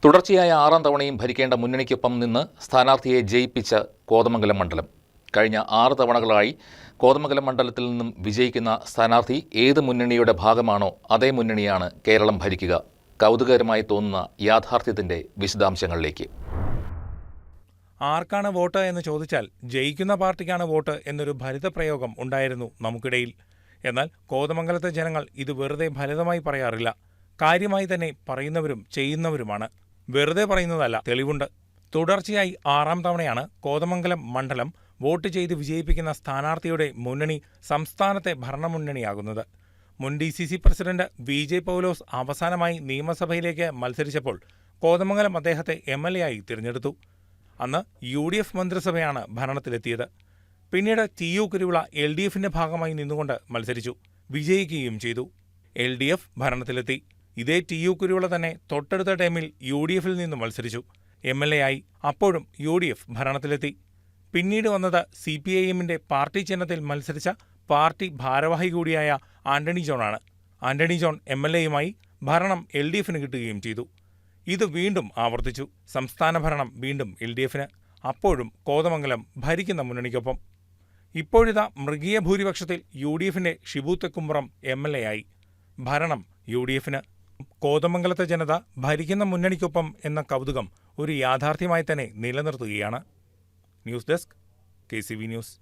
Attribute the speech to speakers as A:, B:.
A: തുടർച്ചയായ 6ാം തവണയും ഭരിക്കേണ്ട മുന്നണിക്കൊപ്പം നിന്ന് സ്ഥാനാർത്ഥിയെ ജയിപ്പിച്ച കോതമംഗലം മണ്ഡലം. കഴിഞ്ഞ 6 തവണകളായി കോതമംഗലം മണ്ഡലത്തിൽ നിന്നും വിജയിക്കുന്ന സ്ഥാനാർത്ഥി ഏത് മുന്നണിയുടെ ഭാഗമാണോ അതേ മുന്നണിയാണ് കേരളം ഭരിക്കുക. കൗതുകകരമായി തോന്നുന്ന യാഥാർത്ഥ്യത്തിന്റെ വിശദാംശങ്ങളിലേക്ക്.
B: ആർക്കാണ് വോട്ട് എന്ന് ചോദിച്ചാൽ ജയിക്കുന്ന പാർട്ടിക്കാണ് വോട്ട് എന്നൊരു ഫലിതപ്രയോഗം ഉണ്ടായിരുന്നു നമുക്കിടയിൽ. എന്നാൽ കോതമംഗലത്തെ ജനങ്ങൾ ഇത് വെറുതെ ഫലിതമായി പറയാറില്ല. കാര്യമായി തന്നെ പറയുന്നവരും ചെയ്യുന്നവരുമാണ്. വെറുതെ പറയുന്നതല്ല, തെളിവുണ്ട്. തുടർച്ചയായി 6ാം തവണയാണ് കോതമംഗലം മണ്ഡലം വോട്ട് ചെയ്ത് വിജയിപ്പിക്കുന്ന സ്ഥാനാർത്ഥിയുടെ മുന്നണി സംസ്ഥാനത്തെ ഭരണമുന്നണിയാകുന്നത്. മുൻ DCC പ്രസിഡന്റ് VJ പൗലോസ് അവസാനമായി നിയമസഭയിലേക്ക് മത്സരിച്ചപ്പോൾ കോതമംഗലം അദ്ദേഹത്തെ MLA ആയി തിരഞ്ഞെടുത്തു. അന്ന് UDF മന്ത്രിസഭയാണ് ഭരണത്തിലെത്തിയത്. പിന്നീട് TU കുരുവിള LDFന്റെ ഭാഗമായി നിന്നുകൊണ്ട് മത്സരിച്ചു, വിജയിക്കുകയും ചെയ്തു. LDF ഭരണത്തിലെത്തി. ഇതേ TU കുരുവിള തന്നെ തൊട്ടടുത്ത ടൈമിൽ UDFൽ നിന്നും മത്സരിച്ചു, MLA ആയി. അപ്പോഴും UDF ഭരണത്തിലെത്തി. പിന്നീട് വന്നത് CPIMന്റെ പാർട്ടി ചിഹ്നത്തിൽ മത്സരിച്ച പാർട്ടി ഭാരവാഹി കൂടിയായ ആന്റണി ജോണാണ്. ആന്റണി ജോൺ MLAയുമായി ഭരണം LDFന് കിട്ടുകയും ചെയ്തു. ഇത് വീണ്ടും ആവർത്തിച്ചു. സംസ്ഥാന ഭരണം വീണ്ടും LDFന്. അപ്പോഴും കോതമംഗലം ഭരിക്കുന്ന മുന്നണിക്കൊപ്പം. ഇപ്പോഴിതാ മൃഗീയ ഭൂരിപക്ഷത്തിൽ UDFന്റെ ഷിബു തെക്കുംപുറം MLA ആയി. ഭരണം UDFന്. കോതമംഗലത്തെ ജനത ഭരിക്കുന്ന മുന്നണിക്കൊപ്പം എന്ന കൗതുകം ഒരു യാഥാർത്ഥ്യമായി തന്നെ നിലനിർത്തുകയാണ്. News desk KCV news.